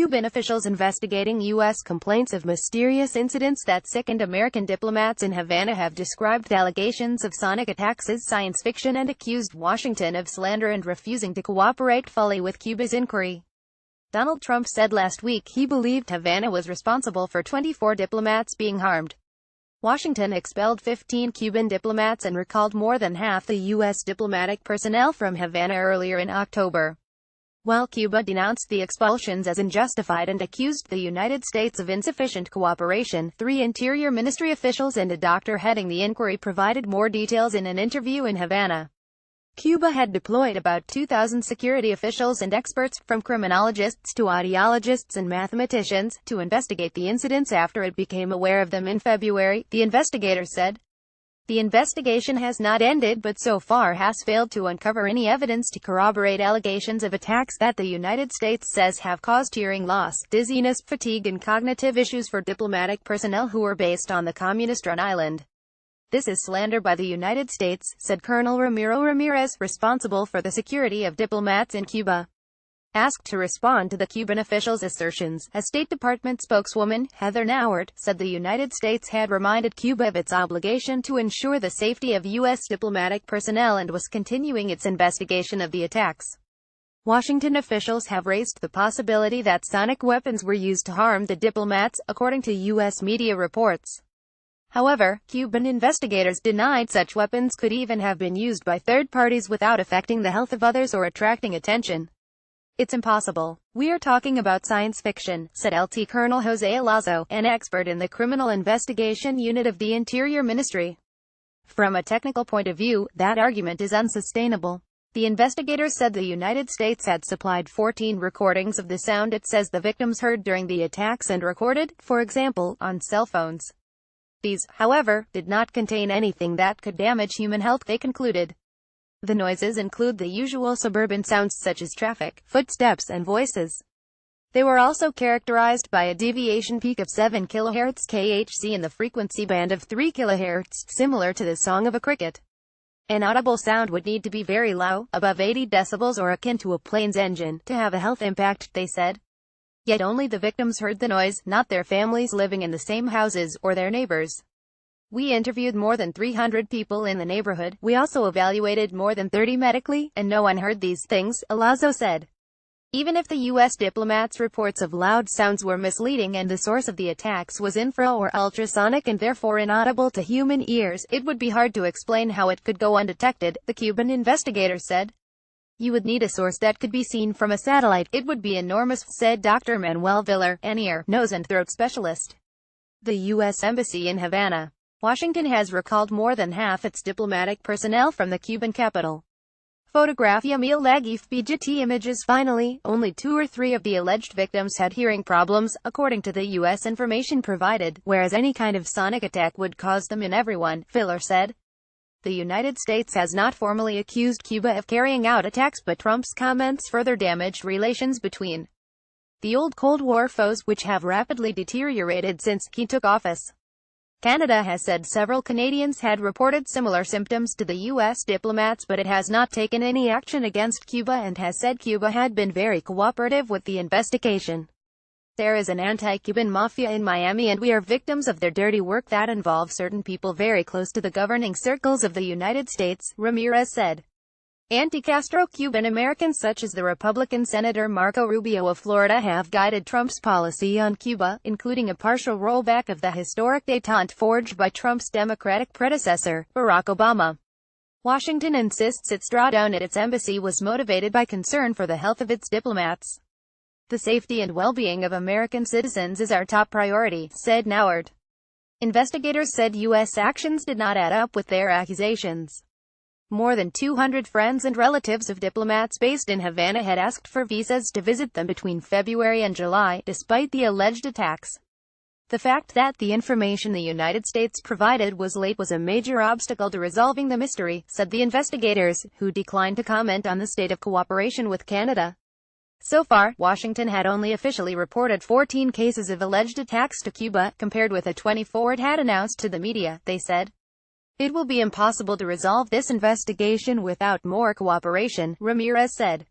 Cuban officials investigating U.S. complaints of mysterious incidents that sickened American diplomats in Havana have described allegations of sonic attacks as science fiction and accused Washington of slander and refusing to cooperate fully with Cuba's inquiry. Donald Trump said last week he believed Havana was responsible for 24 diplomats being harmed. Washington expelled 15 Cuban diplomats and recalled more than half the U.S. diplomatic personnel from Havana earlier in October. While Cuba denounced the expulsions as unjustified and accused the United States of insufficient cooperation, 3 Interior Ministry officials and a doctor heading the inquiry provided more details in an interview in Havana. Cuba had deployed about 2,000 security officials and experts, from criminologists to audiologists and mathematicians, to investigate the incidents after it became aware of them in February, the investigator said. The investigation has not ended but so far has failed to uncover any evidence to corroborate allegations of attacks that the United States says have caused hearing loss, dizziness, fatigue and cognitive issues for diplomatic personnel who were based on the communist-run island. This is slander by the United States, said Colonel Ramiro Ramirez, responsible for the security of diplomats in Cuba. Asked to respond to the Cuban officials' assertions, a State Department spokeswoman, Heather Nauert, said the United States had reminded Cuba of its obligation to ensure the safety of U.S. diplomatic personnel and was continuing its investigation of the attacks. Washington officials have raised the possibility that sonic weapons were used to harm the diplomats, according to U.S. media reports. However, Cuban investigators denied such weapons could even have been used by third parties without affecting the health of others or attracting attention. It's impossible. We are talking about science fiction, said Lt. Colonel Jose Alazo, an expert in the Criminal Investigation Unit of the Interior Ministry. From a technical point of view, that argument is unsustainable. The investigators said the United States had supplied 14 recordings of the sound it says the victims heard during the attacks and recorded, for example, on cell phones. These, however, did not contain anything that could damage human health, they concluded. The noises include the usual suburban sounds such as traffic, footsteps and voices. They were also characterized by a deviation peak of 7 kHz (kHz) in the frequency band of 3 kHz, similar to the song of a cricket. An audible sound would need to be very low, above 80 decibels or akin to a plane's engine, to have a health impact, they said. Yet only the victims heard the noise, not their families living in the same houses, or their neighbors. We interviewed more than 300 people in the neighborhood. We also evaluated more than 30 medically, and no one heard these things, Alazo said. Even if the U.S. diplomats' reports of loud sounds were misleading and the source of the attacks was infra or ultrasonic and therefore inaudible to human ears, it would be hard to explain how it could go undetected, the Cuban investigator said. You would need a source that could be seen from a satellite. It would be enormous, said Dr. Manuel Villar, an ear, nose and throat specialist. The U.S. Embassy in Havana, Washington has recalled more than half its diplomatic personnel from the Cuban capital. Photography Emil Lagif BGT images. Finally, only 2 or 3 of the alleged victims had hearing problems, according to the U.S. information provided, whereas any kind of sonic attack would cause them in everyone, Villar said. The United States has not formally accused Cuba of carrying out attacks, but Trump's comments further damaged relations between the old Cold War foes, which have rapidly deteriorated since he took office. Canada has said several Canadians had reported similar symptoms to the U.S. diplomats, but it has not taken any action against Cuba and has said Cuba had been very cooperative with the investigation. There is an anti-Cuban mafia in Miami and we are victims of their dirty work that involves certain people very close to the governing circles of the United States, Ramirez said. Anti-Castro Cuban Americans such as the Republican Senator Marco Rubio of Florida have guided Trump's policy on Cuba, including a partial rollback of the historic détente forged by Trump's Democratic predecessor, Barack Obama. Washington insists its drawdown at its embassy was motivated by concern for the health of its diplomats. The safety and well-being of American citizens is our top priority, said Nauert. Investigators said U.S. actions did not add up with their accusations. More than 200 friends and relatives of diplomats based in Havana had asked for visas to visit them between February and July, despite the alleged attacks. The fact that the information the United States provided was late was a major obstacle to resolving the mystery, said the investigators, who declined to comment on the state of cooperation with Canada. So far, Washington had only officially reported 14 cases of alleged attacks to Cuba, compared with the 24 it had announced to the media, they said. It will be impossible to resolve this investigation without more cooperation, Ramirez said.